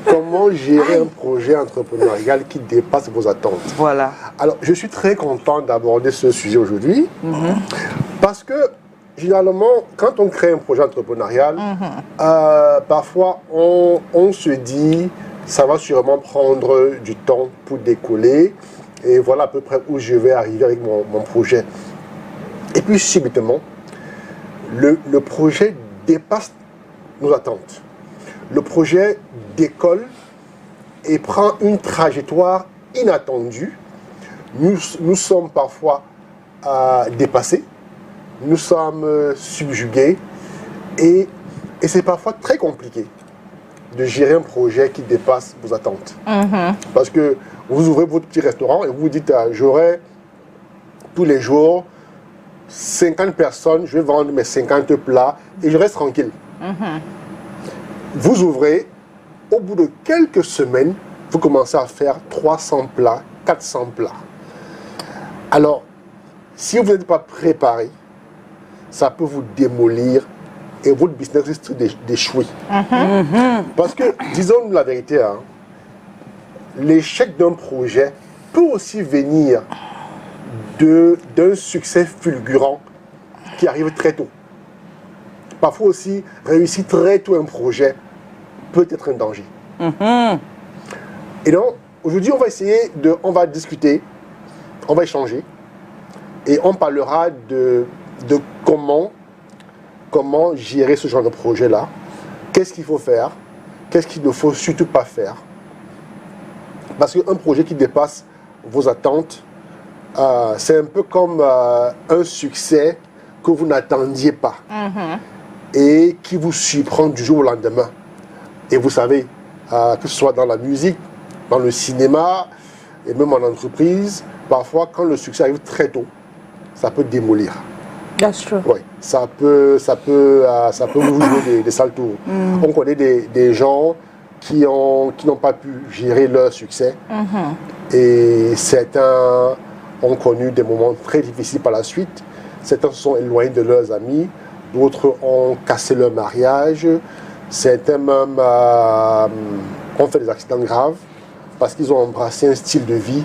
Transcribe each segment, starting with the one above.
Comment gérer un projet entrepreneurial qui dépasse vos attentes? Voilà. Alors, je suis très content d'aborder ce sujet aujourd'hui parce que, généralement, quand on crée un projet entrepreneurial, parfois, on se dit, ça va sûrement prendre du temps pour décoller et voilà à peu près où je vais arriver avec mon projet. Et puis, subitement, le projet dépasse nos attentes. Le projet décolle et prend une trajectoire inattendue. Nous sommes parfois dépassés, nous sommes subjugués et c'est parfois très compliqué de gérer un projet qui dépasse vos attentes. Parce que vous ouvrez votre petit restaurant et vous vous dites j'aurai tous les jours 50 personnes, je vais vendre mes 50 plats et je reste tranquille. Vous ouvrez, au bout de quelques semaines, vous commencez à faire 300 plats, 400 plats. Alors, si vous n'êtes pas préparé, ça peut vous démolir et votre business risque d'échouer. Parce que, disons la vérité, hein, l'échec d'un projet peut aussi venir d'un succès fulgurant qui arrive très tôt. Parfois aussi, réussir très tôt un projet peut être un danger. Et donc, aujourd'hui, on va discuter, on va échanger, et on parlera de comment gérer ce genre de projet-là, qu'est-ce qu'il faut faire, qu'est-ce qu'il ne faut surtout pas faire. Parce qu'un projet qui dépasse vos attentes, c'est un peu comme un succès que vous n'attendiez pas et qui vous surprend du jour au lendemain. Et vous savez, que ce soit dans la musique, dans le cinéma et même en entreprise, parfois quand le succès arrive très tôt, ça peut démolir. That's true. Oui, ça peut vous jouer des sales tours. On connaît des gens qui n'ont pas pu gérer leur succès et certains ont connu des moments très difficiles par la suite. Certains se sont éloignés de leurs amis, d'autres ont cassé leur mariage, certains même ont fait des accidents graves parce qu'ils ont embrassé un style de vie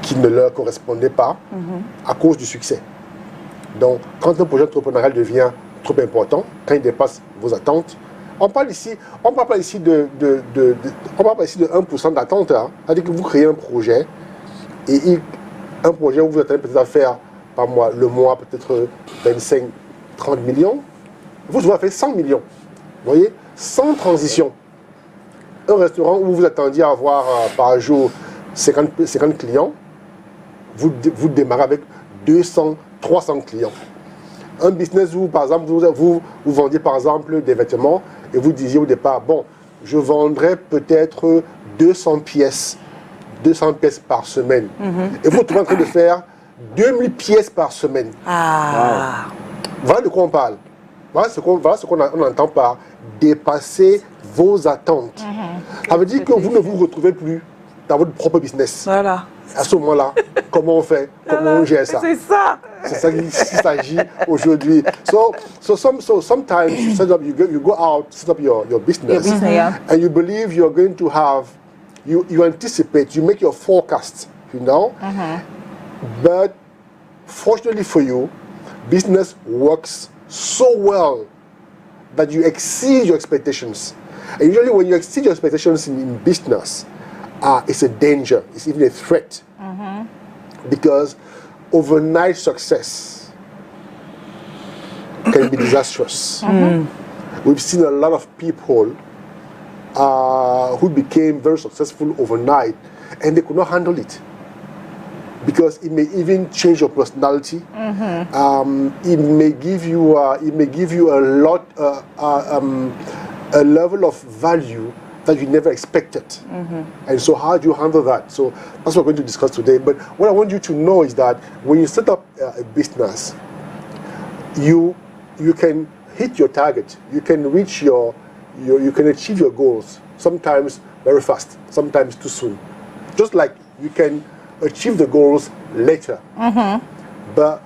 qui ne leur correspondait pas à cause du succès. Donc, quand un projet entrepreneurial devient trop important, quand il dépasse vos attentes, on parle pas ici de 1% d'attente. Hein. C'est-à-dire que vous créez un projet et un projet où vous attendez peut-être à faire par mois, le mois peut-être 25, 30 millions, vous devez faire 100 millions. Vous voyez, sans transition. Un restaurant où vous attendiez à avoir par jour 50 clients, vous démarrez avec 200, 300 clients. Un business où, par exemple, vous vendiez par exemple des vêtements et vous disiez au départ, bon, je vendrai peut-être 200 pièces par semaine. Et vous êtes en train de faire 2000 pièces par semaine. Voilà de quoi on parle. Voilà ce qu'on entend par dépasser vos attentes. Ça veut dire que vous ne vous retrouvez plus dans votre propre business. Voilà. À ce moment-là, comment on fait? Comment on gère ça? C'est ça. C'est ça qu'il s'agit aujourd'hui. So sometimes you go out, set up your business, and you believe you're going to have, you anticipate, you make your forecast, you know. But fortunately for you, business works so well that you exceed your expectations. And usually when you exceed your expectations in business, it's a danger, it's even a threat. Because overnight success can be disastrous. We've seen a lot of people who became very successful overnight and they could not handle it. Because it may even change your personality. It may give you a lot, a level of value that you never expected. And so how do you handle that? So that's what we're going to discuss today. But what I want you to know is that when you set up a business, you can hit your target. You can reach you can achieve your goals, sometimes very fast, sometimes too soon. Just like you can achieve the goals later. But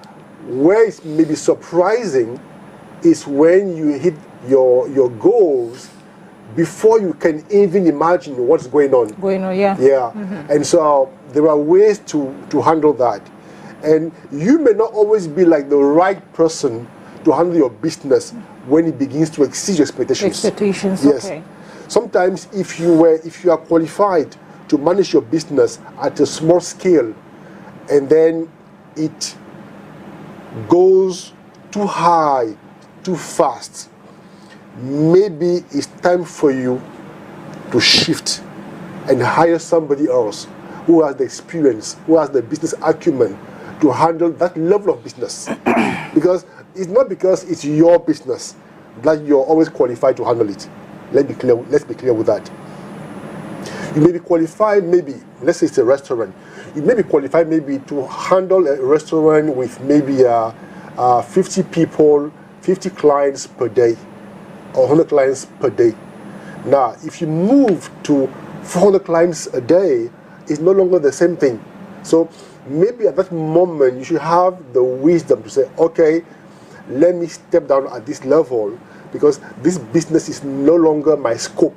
where it's maybe surprising is when you hit your goals before you can even imagine what's going on. Yeah. Yeah. And so there are ways to handle that. And you may not always be like the right person to handle your business when it begins to exceed your expectations. Yes. Okay. Sometimes if you are qualified to manage your business at a small scale, and then it goes too high, too fast, maybe it's time for you to shift and hire somebody else who has the experience, who has the business acumen to handle that level of business. Because it's not because it's your business that you're always qualified to handle it. Let's be clear with that. You may be qualified, maybe, let's say it's a restaurant, you may be qualified maybe to handle a restaurant with maybe 50 people, 50 clients per day, or 100 clients per day. Now, if you move to 400 clients a day, it's no longer the same thing. So maybe at that moment, you should have the wisdom to say, okay, let me step down at this level because this business is no longer my scope.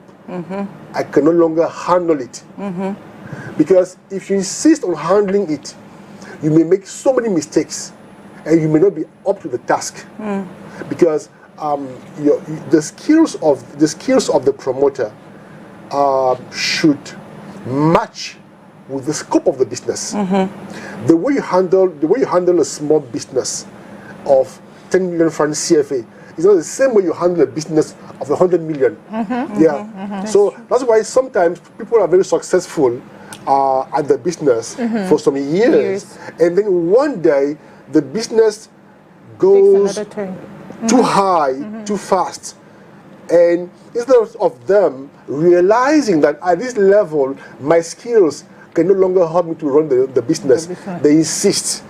I can no longer handle it. Because if you insist on handling it, you may make so many mistakes and you may not be up to the task. Because the skills of the promoter should match with the scope of the business. The way you handle a small business of 10 million francs CFA is not the same way you handle a business of 100 million. So that's why sometimes people are very successful at the business for some years, and then one day the business goes too high, too fast, and instead of them realizing that at this level my skills can no longer help me to run the business, they insist,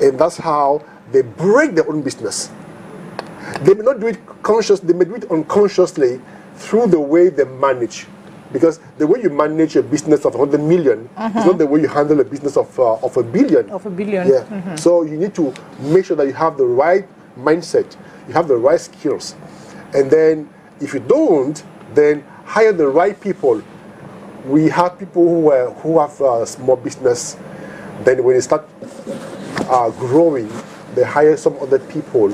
and that's how they break their own business. They may not do it consciously, they may do it unconsciously through the way they manage. Because the way you manage a business of 100 million is not the way you handle a business of a billion. Yeah. So you need to make sure that you have the right mindset, you have the right skills. And then if you don't, then hire the right people. We have people who have small business, then when they start growing, they hire some other people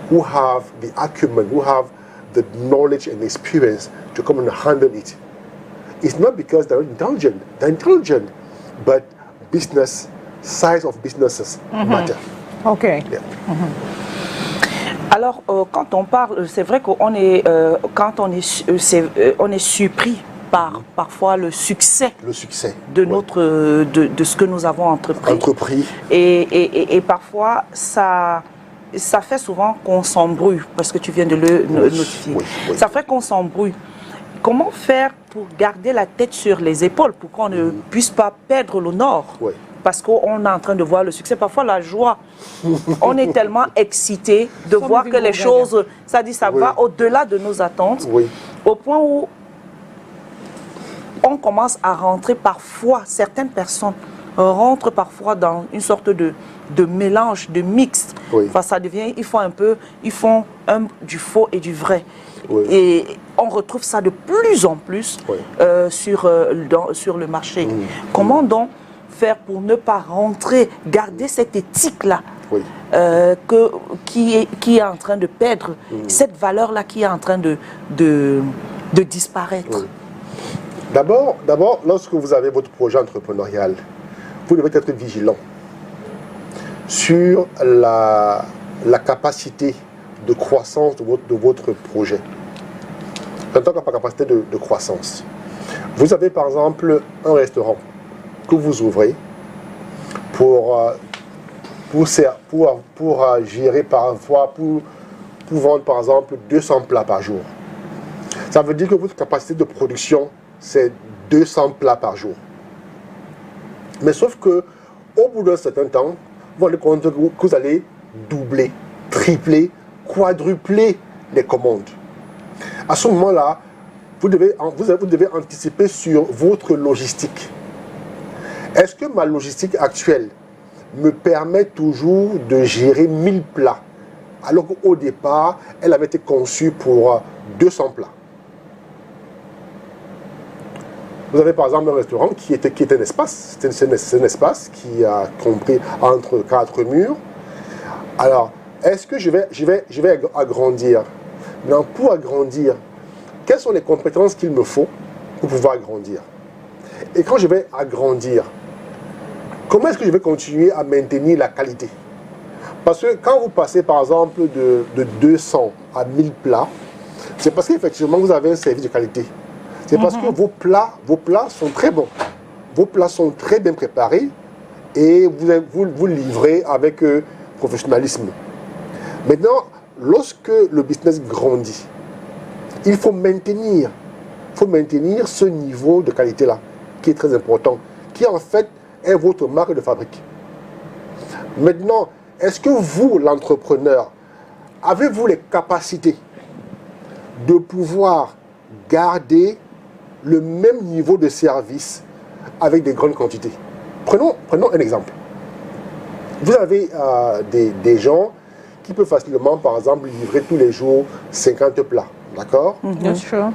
who have the acumen, who have the knowledge and the experience to come and handle it. It's not because they're intelligent, but business, size of businesses matter. Okay. Yeah. Alors, quand on parle, c'est vrai qu'on est, quand on est surpris par parfois le succès de notre, de ce que nous avons entrepris. Et parfois, ça fait souvent qu'on s'embrouille, parce que tu viens de le notifier. Ça fait qu'on s'embrouille. Comment faire pour garder la tête sur les épaules, pour qu'on ne puisse pas perdre le nord? Parce qu'on est en train de voir le succès, parfois la joie. On est tellement excité de voir que les choses, ça va au-delà de nos attentes, au point où on commence à rentrer parfois, certaines personnes rentrent parfois dans une sorte de mélange, de mix. Enfin, ça devient, ils font du faux et du vrai. Et on retrouve ça de plus en plus sur le marché. Comment donc faire pour ne pas rentrer, garder cette éthique-là qui est en train de perdre, cette valeur-là qui est en train de disparaître? D'abord, lorsque vous avez votre projet entrepreneurial, vous devez être vigilant sur la capacité de croissance de votre projet. En tant que capacité de croissance. Vous avez par exemple un restaurant que vous ouvrez pour gérer parfois, pour vendre par exemple 200 plats par jour. Ça veut dire que votre capacité de production, c'est 200 plats par jour. Mais sauf que au bout d'un certain temps, vous allez compter que vous allez doubler, tripler, quadrupler les commandes. À ce moment-là, vous devez anticiper sur votre logistique. Est-ce que ma logistique actuelle me permet toujours de gérer 1000 plats, alors qu'au départ, elle avait été conçue pour 200 plats? Vous avez par exemple un restaurant qui est un espace. C'est un espace qui a compris entre 4 murs. Alors, est-ce que je vais agrandir? Non, pour agrandir, quelles sont les compétences qu'il me faut pour pouvoir agrandir? Et quand je vais agrandir, comment est-ce que je vais continuer à maintenir la qualité? Parce que quand vous passez par exemple de 200 à 1000 plats, c'est parce qu'effectivement vous avez un service de qualité. C'est parce que vos plats sont très bons. Vos plats sont très bien préparés et vous livrez avec professionnalisme. Maintenant, lorsque le business grandit, il faut maintenir ce niveau de qualité-là, qui est très important, qui en fait est votre marque de fabrique. Maintenant, est-ce que vous, l'entrepreneur, avez-vous les capacités de pouvoir garder le même niveau de service avec des grandes quantités? Prenons un exemple. Vous avez des gens qui peuvent facilement, par exemple, livrer tous les jours 50 plats. D'accord? Bien sûr.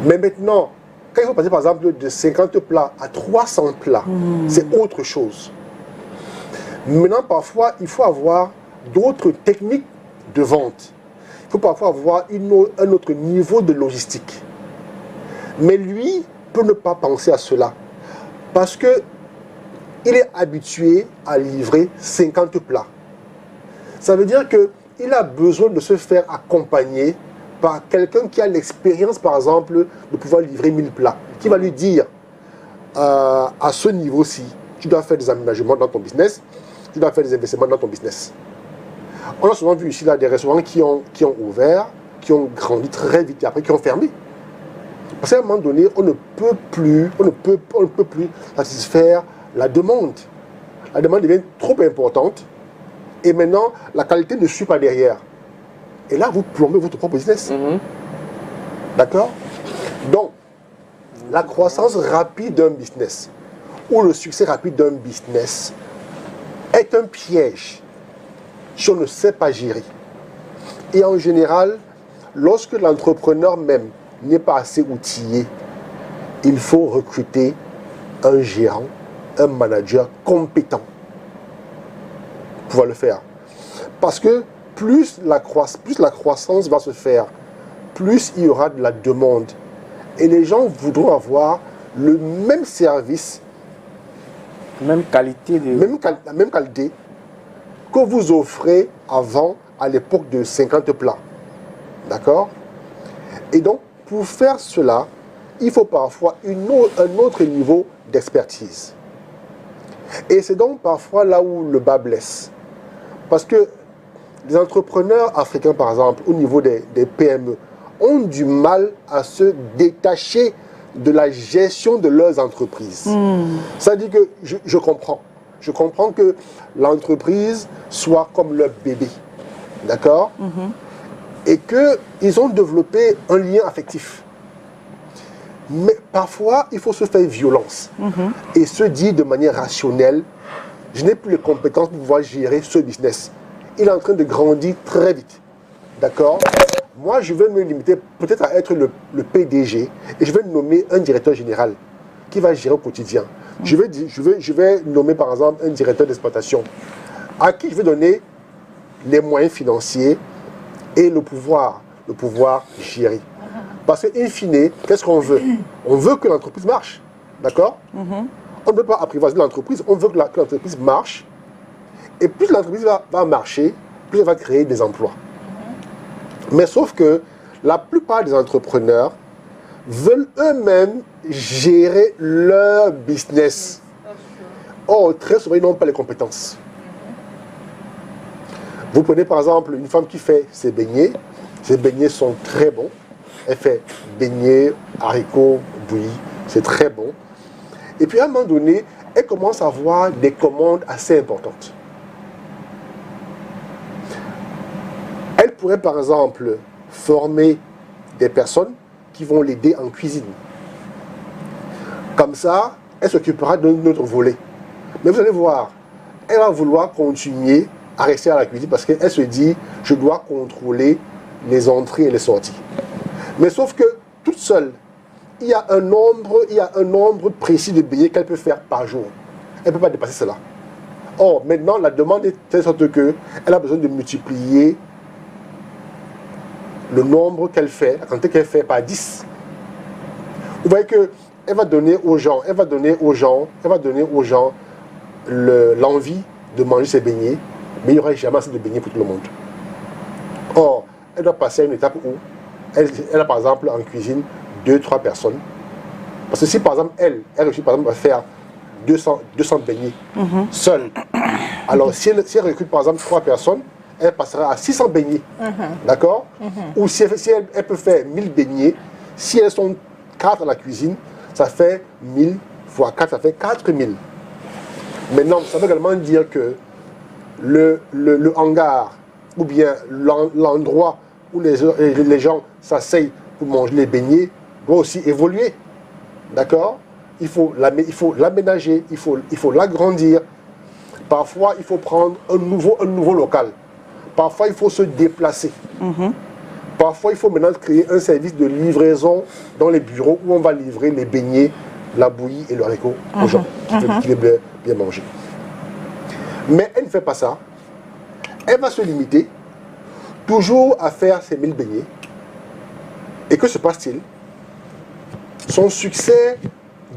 Mais maintenant, quand il faut passer, par exemple, de 50 plats à 300 plats, c'est autre chose. Maintenant, parfois, il faut avoir d'autres techniques de vente. Il faut parfois avoir un autre niveau de logistique. Mais lui peut ne pas penser à cela. Parce qu'il est habitué à livrer 50 plats. Ça veut dire qu'il a besoin de se faire accompagner par quelqu'un qui a l'expérience, par exemple, de pouvoir livrer 1000 plats. Qui va lui dire, à ce niveau-ci, tu dois faire des aménagements dans ton business, tu dois faire des investissements dans ton business. On a souvent vu ici là, des restaurants qui ont ouvert, qui ont grandi très vite et après qui ont fermé. Parce qu'à un moment donné, on ne peut plus satisfaire la demande. La demande devient trop importante et maintenant la qualité ne suit pas derrière. Et là, vous plombez votre propre business. D'accord? Donc, la croissance rapide d'un business ou le succès rapide d'un business est un piège si on ne sait pas gérer. Et en général, lorsque l'entrepreneur même n'est pas assez outillé, il faut recruter un gérant, un manager compétent pour pouvoir le faire. Parce que plus la croissance va se faire, plus il y aura de la demande. Et les gens voudront avoir le même service, la même qualité que vous offrez avant, à l'époque de 50 plats. D'accord? Et donc, pour faire cela, il faut parfois un autre niveau d'expertise. Et c'est donc parfois là où le bas blesse. Parce que les entrepreneurs africains, par exemple, au niveau des PME, ont du mal à se détacher de la gestion de leurs entreprises. Ça dit que je comprends. Je comprends que l'entreprise soit comme leur bébé. D'accord? Et qu'ils ont développé un lien affectif. Mais parfois, il faut se faire violence et se dire de manière rationnelle, je n'ai plus les compétences pour pouvoir gérer ce business. Il est en train de grandir très vite. D'accord? Moi, je vais me limiter peut-être à être le PDG et je vais nommer un directeur général qui va gérer au quotidien. Je vais nommer par exemple un directeur d'exploitation à qui je vais donner les moyens financiers et le pouvoir gérer. Parce qu'in fine, qu'est-ce qu'on veut? On veut que l'entreprise marche. D'accord? On ne veut pas apprivoiser l'entreprise, on veut que l'entreprise marche. Et plus l'entreprise va marcher, plus elle va créer des emplois. Mais sauf que la plupart des entrepreneurs veulent eux-mêmes gérer leur business. Or, très souvent, ils n'ont pas les compétences. Vous prenez par exemple une femme qui fait ses beignets sont très bons. Elle fait beignets, haricots, bouillis, c'est très bon. Et puis à un moment donné, elle commence à avoir des commandes assez importantes. Elle pourrait par exemple former des personnes qui vont l'aider en cuisine. Comme ça, elle s'occupera d'un autre volet. Mais vous allez voir, elle va vouloir continuer à rester à la cuisine parce qu'elle se dit, je dois contrôler les entrées et les sorties. Mais sauf que toute seule, il y a un nombre précis de beignets qu'elle peut faire par jour. Elle ne peut pas dépasser cela. Or, maintenant, la demande est de telle sorte qu'elle a besoin de multiplier le nombre qu'elle fait, la quantité qu'elle fait par 10. Vous voyez qu'elle va donner aux gens, l'envie de manger ses beignets, mais il n'y aura jamais assez de beignets pour tout le monde. Or, elle doit passer à une étape où elle a par exemple en cuisine 2-3 personnes. Parce que si par exemple elle réussit par exemple à faire 200 beignets seule, alors si elle recrute par exemple 3 personnes, elle passera à 600 beignets. D'accord? Ou si elle peut faire 1000 beignets, si elles sont 4 à la cuisine, ça fait 1000 fois 4, ça fait 4000. Maintenant, ça veut également dire que le hangar ou bien l'endroit où les gens s'asseyent pour manger les beignets doit aussi évoluer. D'accord? Il faut l'aménager, il faut l'agrandir. Parfois, il faut prendre un nouveau local. Parfois, il faut se déplacer. Parfois, il faut maintenant créer un service de livraison dans les bureaux où on va livrer les beignets, la bouillie et le haricot aux gens qui veulent bien manger. Mais elle ne fait pas ça. Elle va se limiter toujours à faire ses 1000 beignets. Et que se passe-t-il? Son succès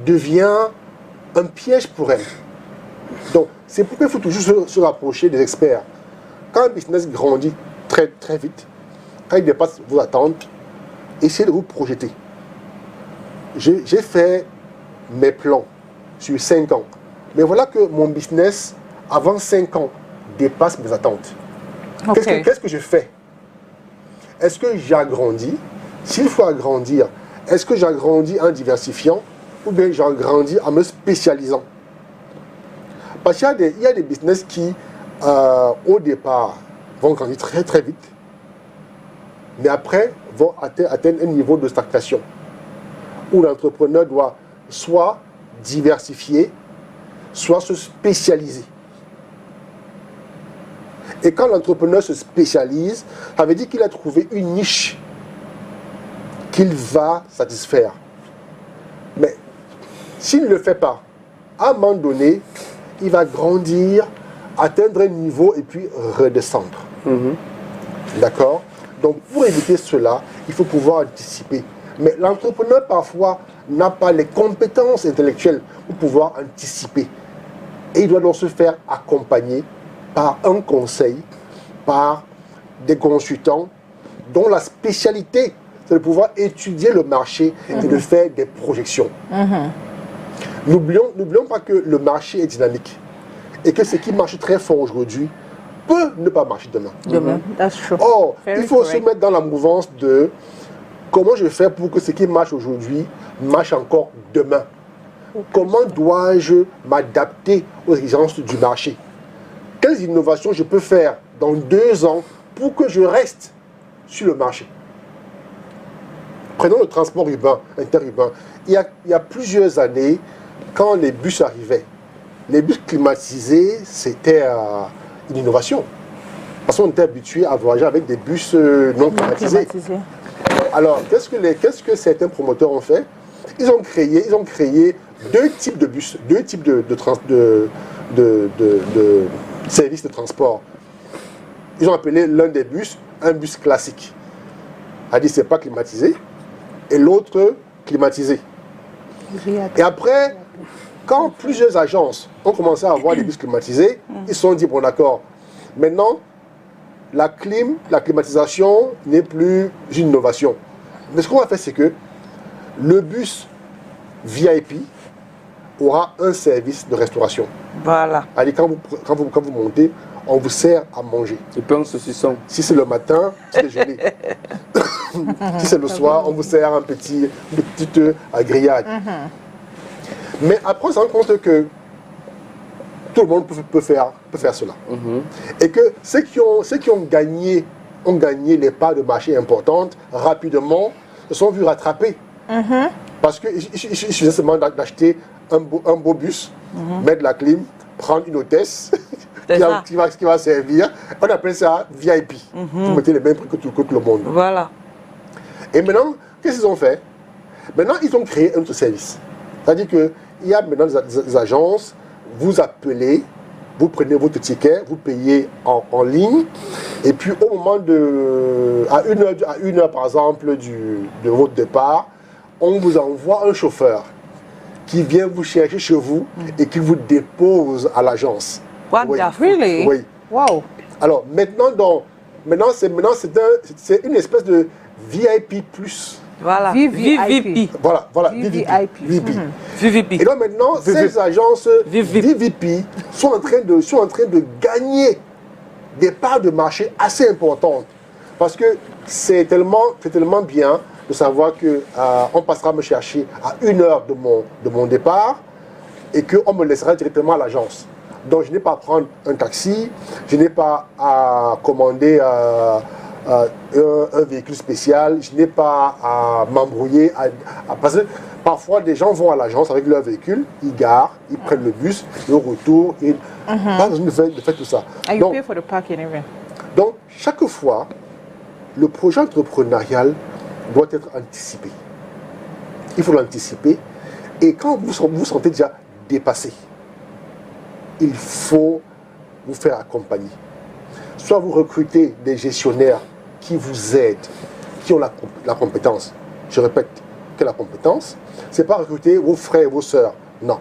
devient un piège pour elle. Donc, c'est pourquoi il faut toujours se rapprocher des experts. Quand un business grandit très, très vite, quand il dépasse vos attentes, essayez de vous projeter. J'ai fait mes plans sur 5 ans. Mais voilà que mon business, avant 5 ans, dépasse mes attentes. Okay. Qu'est-ce que je fais? Est-ce que j'agrandis? S'il faut agrandir, est-ce que j'agrandis en diversifiant ou bien j'agrandis en me spécialisant? Parce qu'il y a des business qui, au départ, vont grandir très très vite, mais après vont atteindre un niveau de stagnation où l'entrepreneur doit soit diversifier, soit se spécialiser. Et quand l'entrepreneur se spécialise, ça veut dire qu'il a trouvé une niche qu'il va satisfaire. Mais s'il ne le fait pas, à un moment donné, il va grandir, atteindre un niveau et puis redescendre. D'accord? Donc pour éviter cela, il faut pouvoir anticiper. Mais l'entrepreneur parfois n'a pas les compétences intellectuelles pour pouvoir anticiper. Et il doit donc se faire accompagner par un conseil, par des consultants dont la spécialité, c'est de pouvoir étudier le marché et de faire des projections. N'oublions pas que le marché est dynamique et que ce qui marche très fort aujourd'hui peut ne pas marcher demain. Or, il faut se mettre dans la mouvance de comment je fais pour que ce qui marche aujourd'hui marche encore demain. Comment dois-je m'adapter aux exigences du marché? Quelles innovations je peux faire dans 2 ans pour que je reste sur le marché? Prenons le transport urbain, interurbain. Il y a plusieurs années, quand les bus arrivaient, les bus climatisés, c'était une innovation. Parce qu'on était habitué à voyager avec des bus non climatisés. Alors, qu'est-ce que certains promoteurs ont fait? Ils ont créé 2 types de bus, 2 types de services de transport. Ils ont appelé l'un des bus un bus classique. C'est-à-dire c'est pas climatisé, et l'autre climatisé. Et après, quand plusieurs agences ont commencé à avoir des bus climatisés, ils se sont dit, bon d'accord, maintenant, la climatisation n'est plus une innovation. Mais ce qu'on va faire, c'est que le bus VIP aura un service de restauration. Voilà. Allez, quand vous montez, on vous sert à manger. Du pain saucisson. Si c'est le matin, c'est déjeuner. Si c'est le soir, on vous sert une petite grillade. Mais après, on se rend compte que tout le monde peut faire cela. Et que ceux qui ont gagné les parts de marché importantes, rapidement, se sont vus rattraper. Parce qu'il suffisait seulement d'acheter un beau bus, mettre la clim, prendre une hôtesse qui va servir. On appelle ça VIP. Vous mettez les mêmes prix que tout le monde. Voilà. Et maintenant, qu'est-ce qu'ils ont fait? Maintenant, ils ont créé un autre service. C'est-à-dire qu'il y a maintenant des agences, vous appelez, vous prenez votre ticket, vous payez en ligne, et puis au moment à une heure par exemple de votre départ, on vous envoie un chauffeur qui vient vous chercher chez vous et qui vous dépose à l'agence. Really? Oui. Wow. Alors maintenant c'est une espèce de VIP+. Voilà. VVIP. Voilà, VVIP. Et donc maintenant, ces agences VVIP sont en train de gagner des parts de marché assez importantes. Parce que c'est tellement bien de savoir qu'on passera me chercher à 1 heure de mon départ et qu'on me laissera directement à l'agence. Donc je n'ai pas à prendre un taxi, je n'ai pas à commander un véhicule spécial, je n'ai pas à m'embrouiller. Parce que parfois des gens vont à l'agence avec leur véhicule, ils garent, ils prennent le bus, et au retour, pas besoin de faire tout ça. You pay for the parking even. Donc chaque fois, le projet entrepreneurial doit être anticipé. Il faut l'anticiper. Et quand vous vous sentez déjà dépassé, il faut vous faire accompagner. Soit vous recrutez des gestionnaires qui vous aident, qui ont la compétence. Je répète que la compétence, ce n'est pas recruter vos frères et vos sœurs. Non.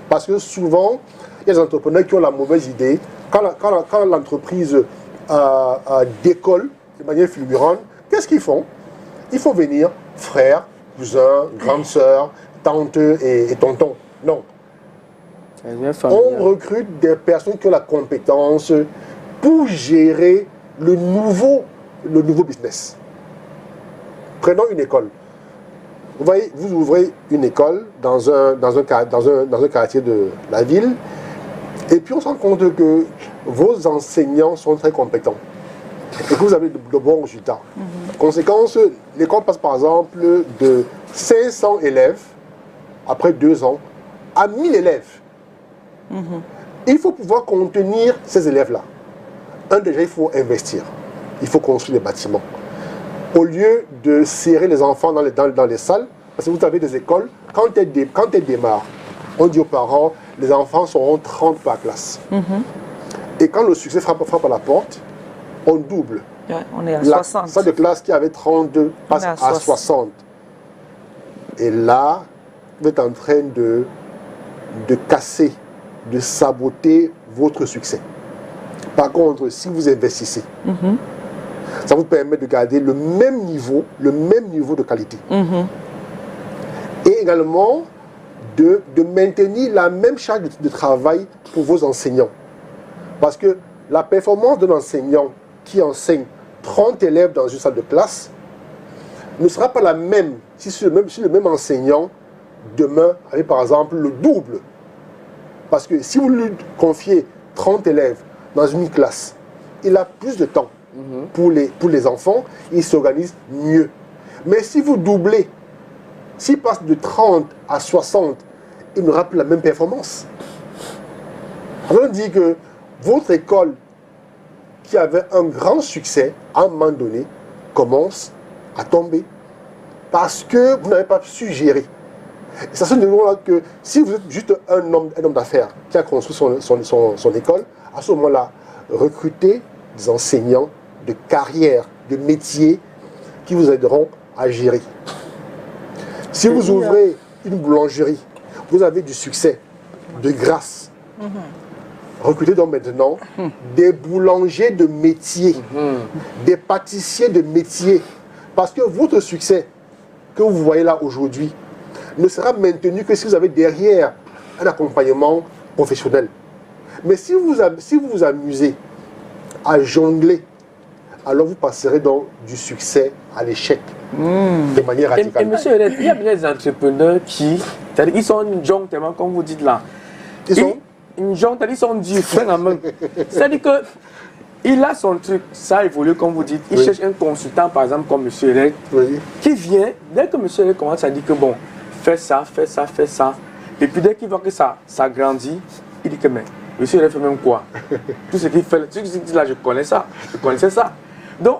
Parce que souvent, il y a des entrepreneurs qui ont la mauvaise idée. Quand l'entreprise décolle de manière fulgurante, qu'est-ce qu'ils font? Il faut venir frères, cousins, grandes sœurs, tantes et tontons. Non. On recrute des personnes qui ont la compétence pour gérer le nouveau business. Prenons une école. Vous voyez, vous ouvrez une école dans un quartier de la ville, et puis on se rend compte que vos enseignants sont très compétents et que vous avez de bons résultats. Conséquence, l'école passe par exemple de 500 élèves après 2 ans à 1000 élèves. Il faut pouvoir contenir ces élèves-là. Déjà, il faut investir. Il faut construire des bâtiments. Au lieu de serrer les enfants dans les salles, parce que vous avez des écoles, quand elles démarrent, on dit aux parents, les enfants seront 30 par classe. Et quand le succès frappe à la porte, on double. Ouais, on est à 60. La salle de classe qui avait 32 passe à 60. Et là, vous êtes en train de casser, de saboter votre succès. Par contre, si vous investissez, ça vous permet de garder le même niveau de qualité. Et également de maintenir la même charge de travail pour vos enseignants. Parce que la performance d'un enseignant qui enseigne 30 élèves dans une salle de classe ne sera pas la même si le même enseignant demain avait par exemple le double. Parce que si vous lui confiez 30 élèves dans une classe, il a plus de temps pour les enfants, il s'organise mieux. Mais si vous doublez, s'il passe de 30 à 60, il n'aura plus la même performance. On dit que votre école, qui avait un grand succès, à un moment donné, commence à tomber. Parce que vous n'avez pas su gérer. Et ça se déroule là que si vous êtes juste un homme d'affaires qui a construit son école, à ce moment-là, recrutez des enseignants de carrière, de métier qui vous aideront à gérer. Si vous ouvrez une boulangerie, vous avez du succès, de grâce. Recrutez donc maintenant des boulangers de métier, des pâtissiers de métier. Parce que votre succès que vous voyez là aujourd'hui ne sera maintenu que si vous avez derrière un accompagnement professionnel. Mais si vous vous amusez à jongler, alors vous passerez donc du succès à l'échec de manière radicale. Et monsieur, il y a bien des entrepreneurs qui, ils sont une jongle tellement comme vous dites là. Une jongle, ils sont du frein à main. C'est-à-dire que il a son truc, ça évolue comme vous dites. Il cherche un consultant par exemple comme monsieur Elec, qui vient, dès que monsieur Elec commence à dire que bon, fais ça. Et puis dès qu'il voit que ça grandit, il dit que mais monsieur Elec fait même quoi? Tout ce qu'il fait, tout ce qu'il dit là, je connaissais ça. Donc,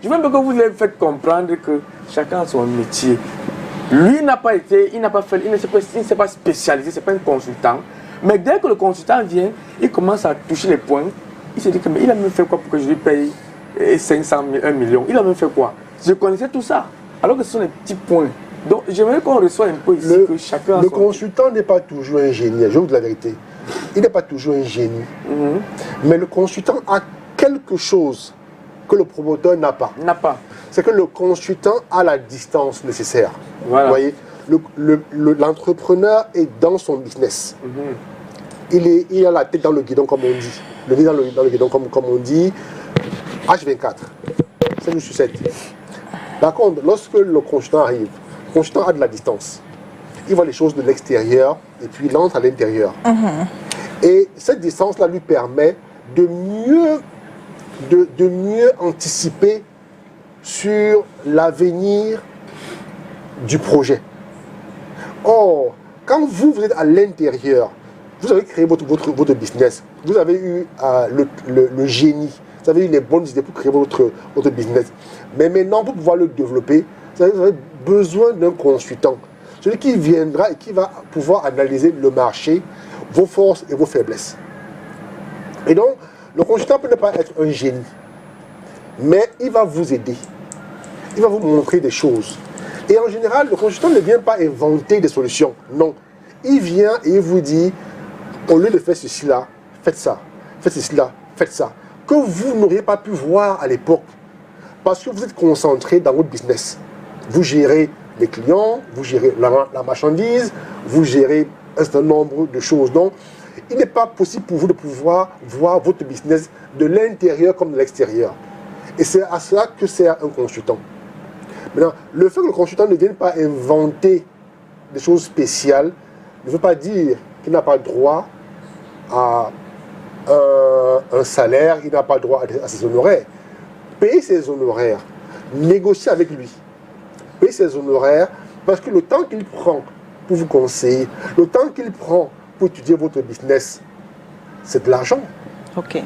je veux même que vous les faites comprendre que chacun a son métier. Lui n'a pas été, il ne s'est pas spécialisé, c'est pas un consultant. Mais dès que le consultant vient, il commence à toucher les points. Il se dit que mais il a même fait quoi pour que je lui paye 500 000, 1 million. Il a même fait quoi? Je connaissais tout ça. Alors que ce sont des petits points. Donc j'aimerais qu'on reçoive un peu ici que chacun. Le consultant n'est pas toujours un génie, je vous dis la vérité. Il n'est pas toujours un génie. Mais le consultant a quelque chose que le promoteur n'a pas. C'est que le consultant a la distance nécessaire. Voilà. Vous voyez, l'entrepreneur est dans son business. Il a la tête dans le guidon, comme on dit. Le nez dans le guidon, comme on dit. H24, 7 jours sur 7. Par contre, lorsque le consultant arrive, le consultant a de la distance. Il voit les choses de l'extérieur et puis il entre à l'intérieur. Et cette distance-là lui permet de mieux anticiper sur l'avenir du projet. Or, quand vous êtes à l'intérieur, vous avez créé votre business, vous avez eu le génie, vous avez eu les bonnes idées pour créer votre business. Mais maintenant, pour pouvoir le développer, vous avez besoin d'un consultant. Celui qui viendra et qui va pouvoir analyser le marché, vos forces et vos faiblesses. Et donc, le consultant peut ne pas être un génie, mais il va vous aider. Il va vous montrer des choses. Et en général, le consultant ne vient pas inventer des solutions. Non. Il vient et il vous dit, au lieu de faire ceci-là, faites ça. Faites ceci-là, faites ça. Que vous n'auriez pas pu voir à l'époque. Parce que vous êtes concentré dans votre business. Vous gérez les clients, vous gérez la marchandise, vous gérez un certain nombre de choses. Donc, il n'est pas possible pour vous de pouvoir voir votre business de l'intérieur comme de l'extérieur. Et c'est à cela que sert un consultant. Maintenant, le fait que le consultant ne vienne pas inventer des choses spéciales ne veut pas dire qu'il n'a pas droit à un salaire, il n'a pas droit à ses honoraires. Payer ses honoraires, négocier avec lui. Payer ses honoraires parce que le temps qu'il prend pour vous conseiller, le temps qu'il prend pour étudier votre business, c'est de l'argent. Ok.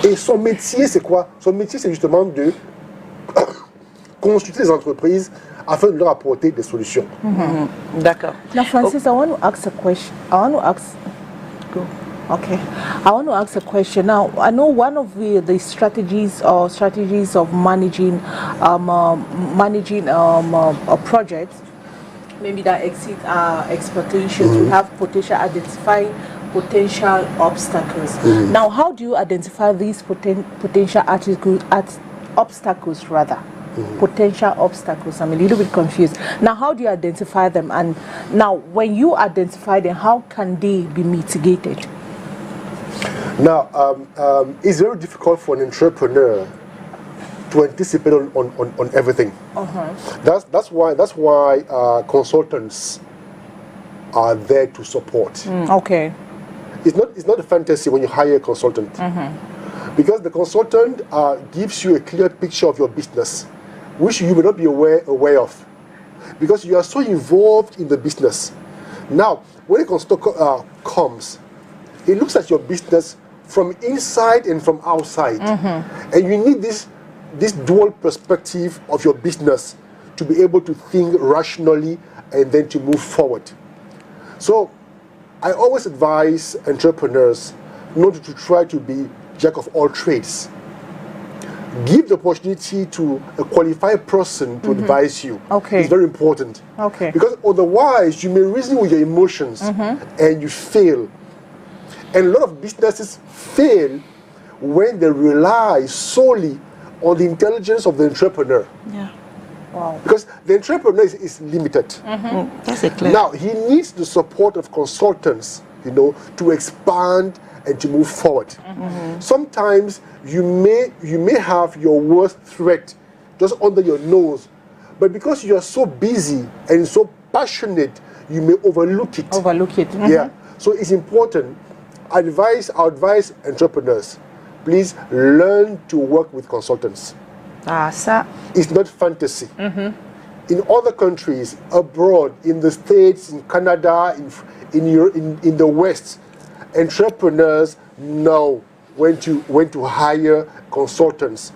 Et son métier, c'est quoi? Son métier, c'est justement de consulter les entreprises afin de leur apporter des solutions. D'accord. Now, Francis, I want to ask a question. I want to ask a question. Now, I know one of the strategies of managing a project, maybe that exceeds our expectations. We have identifying potential obstacles. Now, how do you identify these potential obstacles rather? Potential obstacles. I'm a little bit confused. Now, how do you identify them? And now, when you identify them, how can they be mitigated? Now, it's very difficult for an entrepreneur to anticipate on everything. That's why consultants are there to support. Okay. It's not a fantasy when you hire a consultant, because the consultant gives you a clear picture of your business, which you may not be aware of, because you are so involved in the business. Now, when a consultant comes, he looks at your business from inside and from outside, and you need this dual perspective of your business to be able to think rationally and then to move forward. So I always advise entrepreneurs not to try to be jack of all trades. Give the opportunity to a qualified person to advise you. Okay. It's very important. Okay. Because otherwise you may reason with your emotions and you fail. And a lot of businesses fail when they rely solely on the intelligence of the entrepreneur. Yeah. Wow. Because the entrepreneur is limited. That's a clear. Now, he needs the support of consultants, to expand and to move forward. Sometimes you may have your worst threat just under your nose, but because you are so busy and so passionate, you may overlook it. Yeah. So it's important. I advise entrepreneurs, please learn to work with consultants. It's not fantasy. In other countries, abroad, in the States, in Canada, in the West, entrepreneurs know when to hire consultants.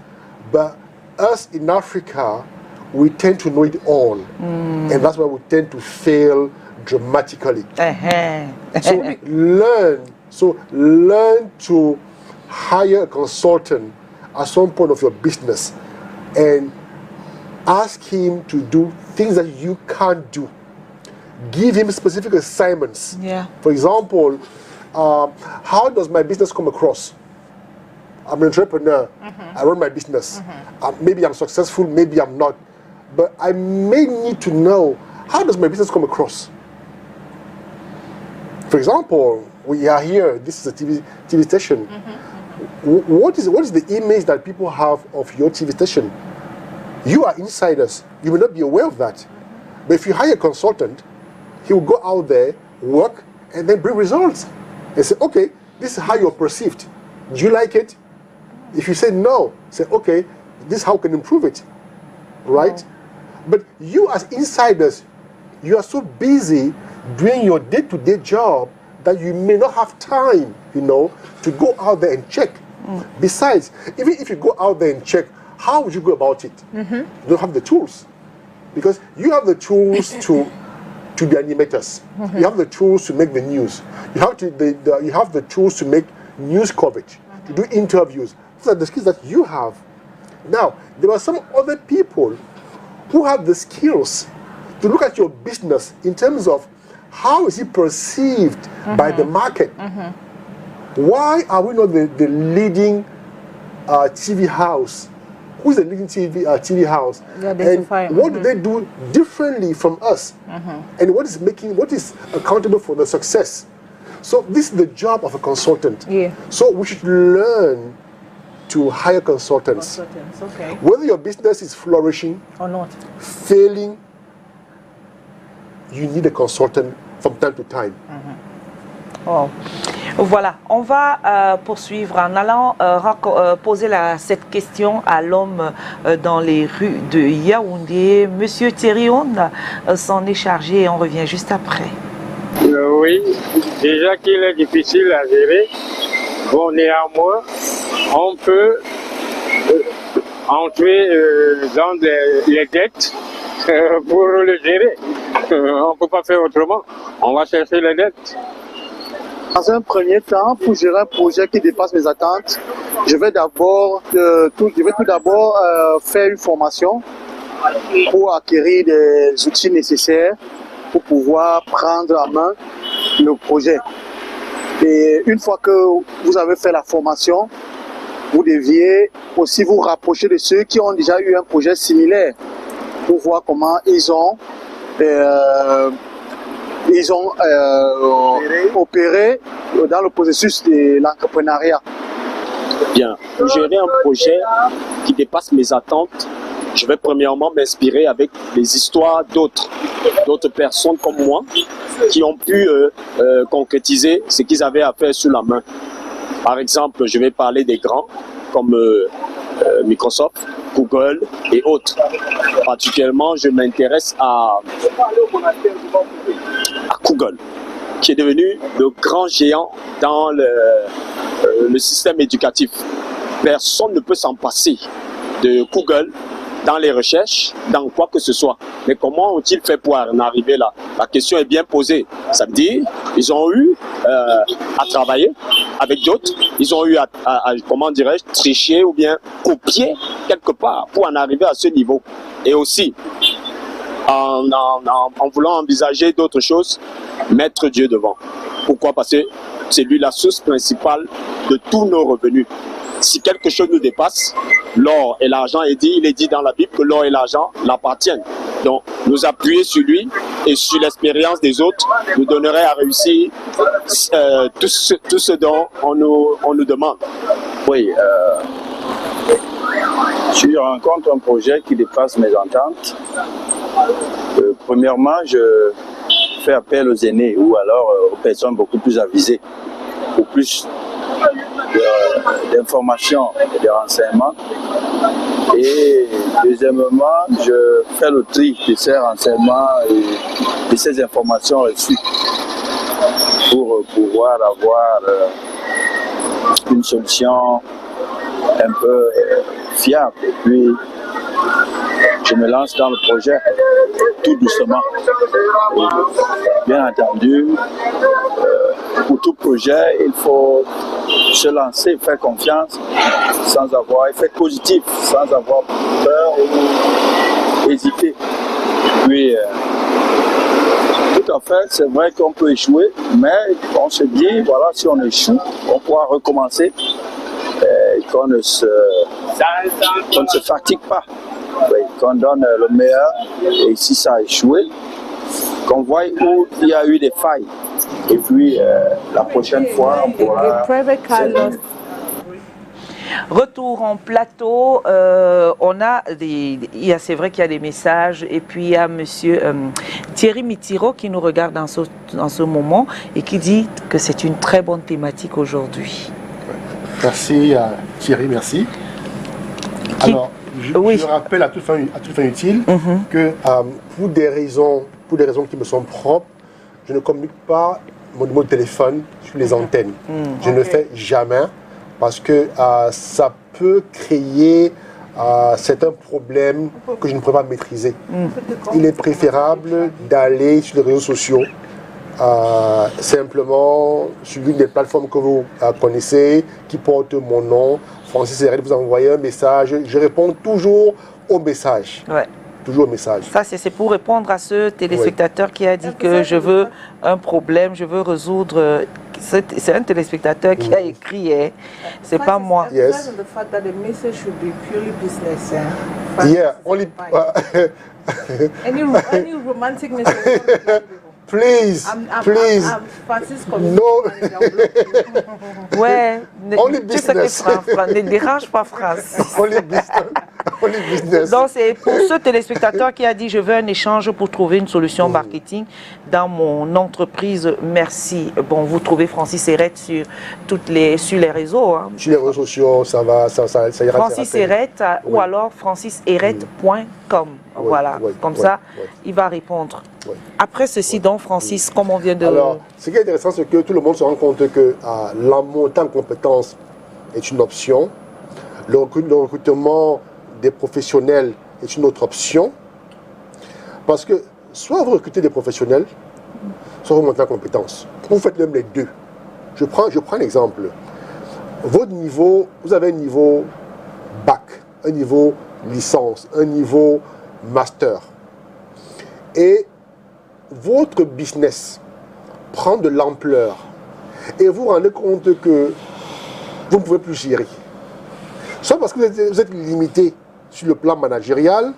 But us in Africa, we tend to know it all. And that's why we tend to fail dramatically. So learn to hire a consultant at some point of your business and ask him to do things that you can't do. Give him specific assignments. For example, how does my business come across? I'm an entrepreneur. I run my business. Maybe I'm successful, maybe I'm not. But I may need to know, how does my business come across? For example, we are here, this is a TV station. What is the image that people have of your TV station? You are insiders. You will not be aware of that. But if you hire a consultant, he will go out there, work, and then bring results. And say, okay, this is how you're perceived. Do you like it? If you say no, say, okay, this is how we can improve it. Right? But you as insiders, you are so busy doing your day-to-day job that you may not have time, to go out there and check. Besides, even if you go out there and check, how would you go about it? You don't have the tools. Because you have the tools to be animators. You have the tools to make the news. You have the tools to make news coverage, to do interviews. Those are the skills that you have. Now, there are some other people who have the skills to look at your business in terms of how is it perceived by the market. Why are we not the leading TV house? Who's the leading TV house? And what do they do differently from us? And what is accountable for the success? So this is the job of a consultant. So we should learn to hire consultants. Whether your business is flourishing or not, failing, you need a consultant from time to time. Voilà, on va poursuivre en allant poser cette question à l'homme dans les rues de Yaoundé. Monsieur Thierry-Onde s'en est chargé et on revient juste après. Oui, déjà qu'il est difficile à gérer, bon, néanmoins, on peut entrer dans les dettes pour le gérer. On ne peut pas faire autrement. On va chercher les dettes. Dans un premier temps, pour gérer un projet qui dépasse mes attentes, je vais tout d'abord faire une formation pour acquérir des outils nécessaires pour pouvoir prendre en main le projet. Et une fois que vous avez fait la formation, vous deviez aussi vous rapprocher de ceux qui ont déjà eu un projet similaire pour voir comment ils ont opéré dans le processus de l'entrepreneuriat. Bien, pour gérer un projet qui dépasse mes attentes, je vais premièrement m'inspirer avec les histoires d'autres personnes comme moi qui ont pu concrétiser ce qu'ils avaient à faire sur la main. Par exemple, je vais parler des grands comme Microsoft, Google et autres. Particulièrement, je m'intéresse à Google, qui est devenu le grand géant dans le système éducatif. Personne ne peut s'en passer de Google dans les recherches, dans quoi que ce soit. Mais comment ont-ils fait pour en arriver là? La question est bien posée. Ça veut dire ils ont eu à travailler avec d'autres, ils ont eu à comment dirais-je, tricher ou bien copier quelque part pour en arriver à ce niveau. Et aussi, en voulant envisager d'autres choses, mettre Dieu devant. Pourquoi? Parce que c'est lui la source principale de tous nos revenus. Si quelque chose nous dépasse, l'or et l'argent, il est dit dans la Bible que l'or et l'argent l'appartiennent. Donc, nous appuyer sur lui et sur l'expérience des autres nous donnerait à réussir tout ce dont on nous demande. Oui, si je rencontre un projet qui dépasse mes ententes, premièrement, je fais appel aux aînés ou alors aux personnes beaucoup plus avisées, pour plus d'informations et de renseignements. Et deuxièmement, je fais le tri de ces renseignements et de ces informations reçues pour pouvoir avoir une solution un peu fiable et puis je me lance dans le projet tout doucement. Bien entendu, pour tout projet, il faut se lancer, faire confiance, sans avoir effet positif, sans avoir peur ou hésiter. Puis, tout à fait, c'est vrai qu'on peut échouer, mais on se dit, voilà, si on échoue, on pourra recommencer, qu'on ne se fatigue pas, oui, qu'on donne le meilleur, et si ça a échoué, qu'on voit où il y a eu des failles. Et puis, la prochaine fois, on pourra... Retour en plateau, on a c'est vrai qu'il y a des messages, et puis il y a monsieur Thierry Mitiro qui nous regarde dans ce moment et qui dit que c'est une très bonne thématique aujourd'hui. Merci Thierry, merci. Alors, je rappelle à toute fin utile que pour des raisons qui me sont propres, je ne communique pas mon numéro de téléphone sur les antennes. Je ne le fais jamais parce que ça peut créer certains problèmes que je ne pourrais pas maîtriser. Il est préférable d'aller sur les réseaux sociaux, simplement sur l'une des plateformes que vous connaissez, qui porte mon nom. Francis Hérette, vous envoyez un message, je réponds toujours au message. Ouais. Toujours au message. Ça, c'est pour répondre à ce téléspectateur qui a dit que je veux un problème, je veux résoudre. C'est un téléspectateur qui a écrit, hein. C'est pas moi. Yes. Yeah, only. Any romantic message. Please, please. I'm Francis no. Ouais. Only tu sais business. que ne dérange pas France. Only business. Only business. Donc c'est pour ce téléspectateur qui a dit je veux un échange pour trouver une solution marketing dans mon entreprise. Merci. Bon, vous trouvez Francis Hérette sur les réseaux. Hein. Sur les réseaux sociaux, ça ira. Francis Hérette ou alors francisherette.com. Voilà, comme ça, il va répondre. Après ceci, donc, Francis, comme on vient de... Alors, ce qui est intéressant, c'est que tout le monde se rend compte que la montée en compétences est une option. Le recrutement des professionnels est une autre option. Parce que soit vous recrutez des professionnels, soit vous montez en compétences. Vous faites même les deux. Je prends un exemple. Votre niveau, vous avez un niveau bac, un niveau licence, un niveau master. Et votre business prend de l'ampleur et vous vous rendez compte que vous ne pouvez plus gérer. Soit parce que vous êtes limité sur le plan managérial,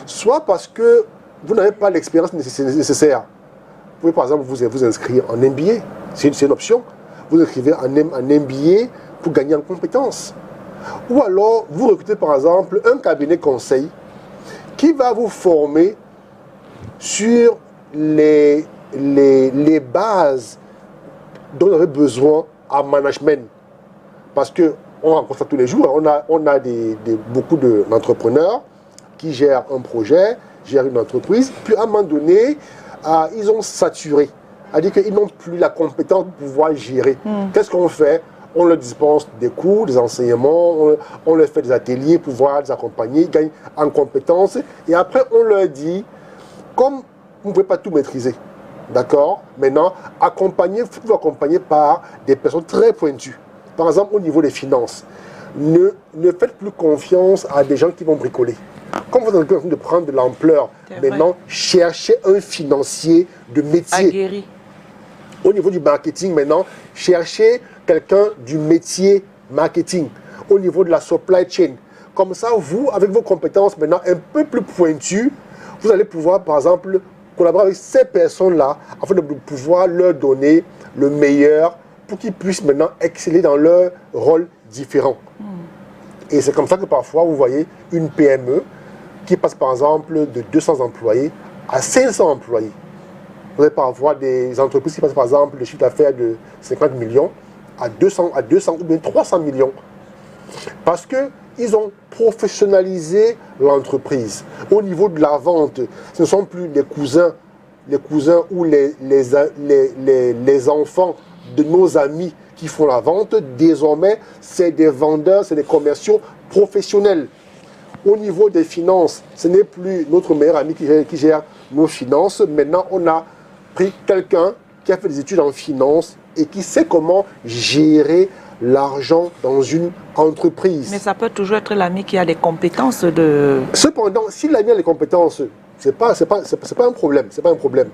soit parce que vous n'avez pas l'expérience nécessaire. Vous pouvez par exemple vous inscrire en MBA, c'est une option. Vous inscrivez en MBA pour gagner en compétences. Ou alors vous recrutez par exemple un cabinet conseil qui va vous former sur les bases dont vous avez besoin en management. Parce qu'on rencontre ça tous les jours. On a beaucoup d'entrepreneurs qui gèrent un projet, gèrent une entreprise, puis à un moment donné, ils ont saturé. C'est-à-dire qu'ils n'ont plus la compétence pour pouvoir gérer. Qu'est-ce qu'on fait? On leur dispense des cours, des enseignements, on leur fait des ateliers pour pouvoir les accompagner, gagner en compétences. Et après, on leur dit, comme vous ne pouvez pas tout maîtriser, d'accord? Maintenant, vous accompagner par des personnes très pointues. Par exemple, au niveau des finances, ne faites plus confiance à des gens qui vont bricoler. Comme vous êtes en train de prendre de l'ampleur, maintenant, cherchez un financier de métier. Aguerri. Au niveau du marketing, maintenant, cherchez quelqu'un du métier marketing. Au niveau de la supply chain. Comme ça, vous, avec vos compétences maintenant un peu plus pointues, vous allez pouvoir, par exemple, collaborer avec ces personnes-là afin de pouvoir leur donner le meilleur pour qu'ils puissent maintenant exceller dans leurs rôles différents. Et c'est comme ça que parfois, vous voyez une PME qui passe par exemple de 200 employés à 500 employés. Vous avez parfois des entreprises qui passent par exemple le chiffre d'affaires de 50 millions à 200 ou bien 300 millions. Parce qu'ils ont professionnalisé l'entreprise. Au niveau de la vente, ce ne sont plus les cousins ou les enfants de nos amis qui font la vente. Désormais, c'est des vendeurs, c'est des commerciaux professionnels. au niveau des finances, ce n'est plus notre meilleur ami qui gère nos finances. Maintenant, on a pris quelqu'un qui a fait des études en finance et qui sait comment gérer l'argent dans une entreprise. Mais ça peut toujours être l'ami qui a des compétences de... Cependant, si l'ami a les compétences, c'est pas un problème. C'est pas un problème.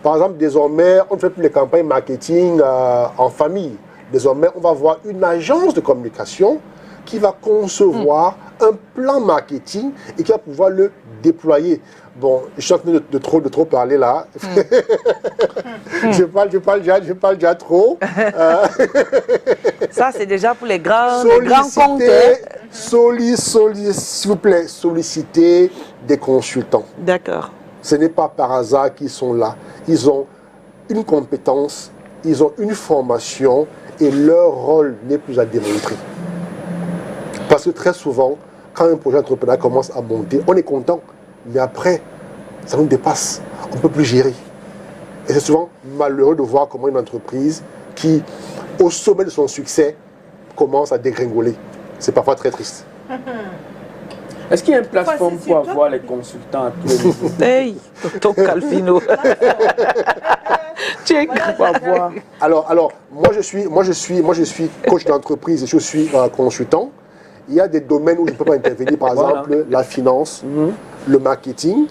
Par exemple, désormais, on ne fait plus les campagnes marketing en famille. Désormais, on va avoir une agence de communication qui va concevoir un plan marketing et qui va pouvoir le déployer. Bon, je suis en train de trop parler là. Je parle déjà trop. Ça, c'est déjà pour les grands comptes. S'il vous plaît, solliciter des consultants. D'accord. Ce n'est pas par hasard qu'ils sont là. Ils ont une compétence, ils ont une formation et leur rôle n'est plus à démontrer. Parce que très souvent, quand un projet d'entrepreneuriat commence à monter, on est content. Mais après, ça nous dépasse. On ne peut plus gérer. Et c'est souvent malheureux de voir comment une entreprise qui, au sommet de son succès, commence à dégringoler. C'est parfois très triste. Est-ce qu'il y a une plateforme pour avoir les consultants à tous les niveaux? Hey, Tonton Calvino. Alors, moi je suis coach d'entreprise et je suis consultant. Il y a des domaines où je ne peux pas intervenir, par exemple la finance, le marketing,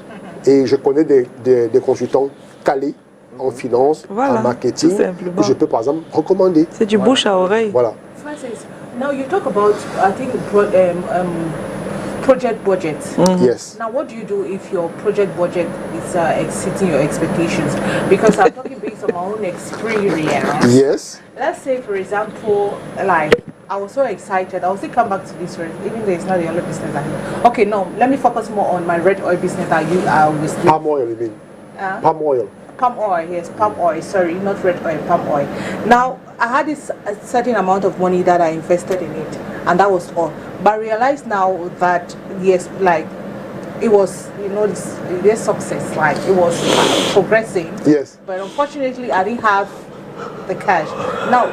et je connais des consultants calés en finance, en marketing, que je peux par exemple recommander. C'est du bouche à oreille. Voilà. Francis, now you talk about, I think, project budget. Yes. Now, what do you do if your project budget is exceeding your expectations? Because I'm talking based on my own experience. Yes. Let's say, for example, like, I was so excited. I'll still come back to this, even though it's not the only business I do. Okay, no, let me focus more on my red oil business that you are with. Palm oil, you mean? Palm oil. Palm oil, yes, palm oil, sorry, not red oil, palm oil. Now, I had a certain amount of money that I invested in it, and that was all. But I realized now that, yes, like, it was, you know, this success, like, it was progressing. Yes. But unfortunately, I didn't have the cash. Now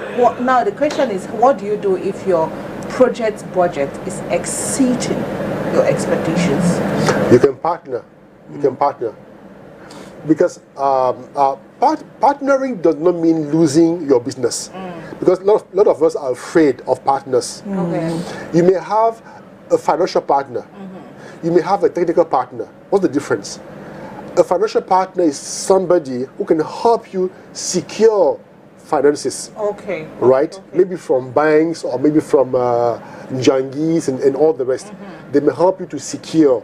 the question is, what do you do if your project budget is exceeding your expectations? You can partner. You can partner. Because partnering does not mean losing your business. Because a lot of us are afraid of partners. Okay. You may have a financial partner. You may have a technical partner. What's the difference? A financial partner is somebody who can help you secure finances. Okay. Right? Okay. Maybe from banks or maybe from Njangis and all the rest. They may help you to secure.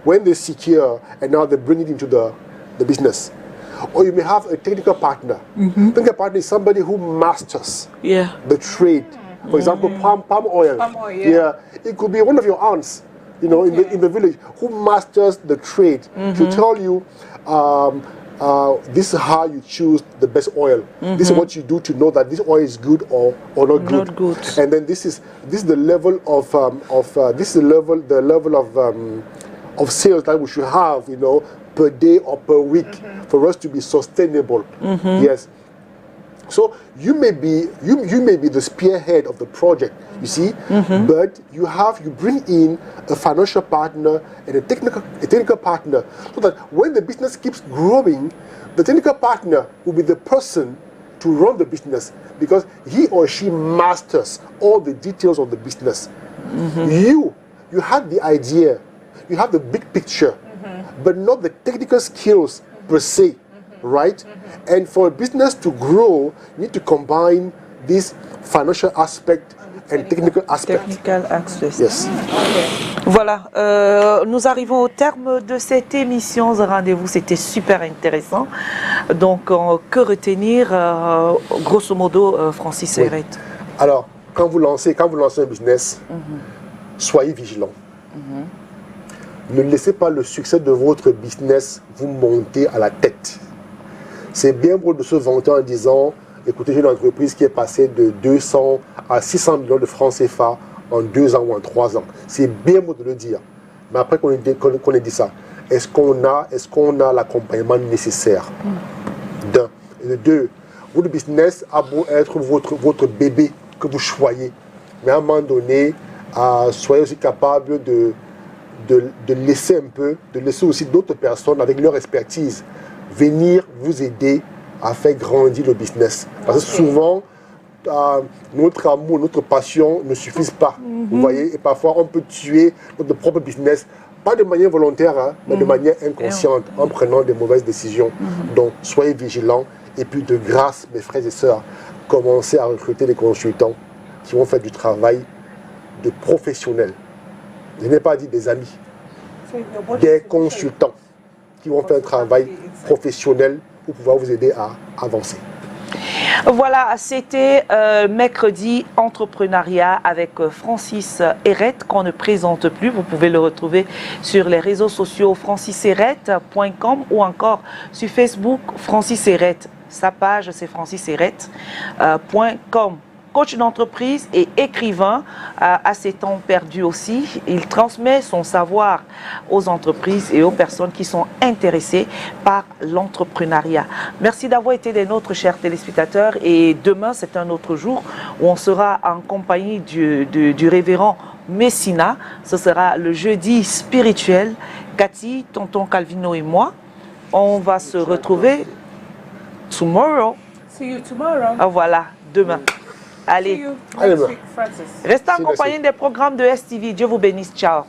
When they secure, and now they bring it into the business. Or you may have a technical partner. Technical partner is somebody who masters the trade. For example, palm oil. Palm oil, yeah. It could be one of your aunts, you know, in the village, who masters the trade to tell you, this is how you choose the best oil. This is what you do to know that this oil is good or not good. Not good. And then this is the level of sales that we should have, you know, per day or per week for us to be sustainable. Yes. So you may be the spearhead of the project, you see, but you bring in a financial partner and a technical partner, so that when the business keeps growing, the technical partner will be the person to run the business because he or she masters all the details of the business. You have the idea, you have the big picture, but not the technical skills per se. Right? And for a business to grow, you need to combine this financial aspect and technical aspect. Technical aspect. Yes. Voilà, nous arrivons au terme de cette émission. Ce rendez-vous, c'était super intéressant. Donc, que retenir, grosso modo, Francis Hérette? Alors, quand vous lancez un business, soyez vigilant. Ne laissez pas le succès de votre business vous monter à la tête. C'est bien beau de se vanter en disant, écoutez, j'ai une entreprise qui est passée de 200 à 600 millions de francs CFA en 2 ans ou en 3 ans. C'est bien beau de le dire. Mais après qu'on ait dit ça, est-ce qu'on a l'accompagnement nécessaire? D'un. Et de deux, votre business a beau être votre bébé que vous choyez. Mais à un moment donné, soyez aussi capable de laisser aussi d'autres personnes avec leur expertise venir vous aider à faire grandir le business. Parce que souvent, notre amour, notre passion ne suffisent pas. Vous voyez, et parfois on peut tuer notre propre business, pas de manière volontaire, hein, mais de manière inconsciente, en prenant de mauvaises décisions. Donc, soyez vigilants. Et puis, de grâce, mes frères et sœurs, commencez à recruter des consultants qui vont faire du travail de professionnels. Je n'ai pas dit des amis, des consultants qui vont faire un travail professionnel pour pouvoir vous aider à avancer. Voilà, c'était mercredi entrepreneuriat avec Francis Hérette qu'on ne présente plus. Vous pouvez le retrouver sur les réseaux sociaux francisherette.com ou encore sur Facebook Francis Hérette. Sa page c'est francisherette.com. Coach d'entreprise et écrivain à ses temps perdus aussi. Il transmet son savoir aux entreprises et aux personnes qui sont intéressées par l'entrepreneuriat. Merci d'avoir été des nôtres, chers téléspectateurs. Et demain, c'est un autre jour où on sera en compagnie du révérend Messina. Ce sera le jeudi spirituel. Cathy, tonton Calvino et moi, on va se retrouver tomorrow. See you tomorrow. Ah, voilà, demain. Allez, Restez en compagnie des programmes de STV. Dieu vous bénisse. Ciao.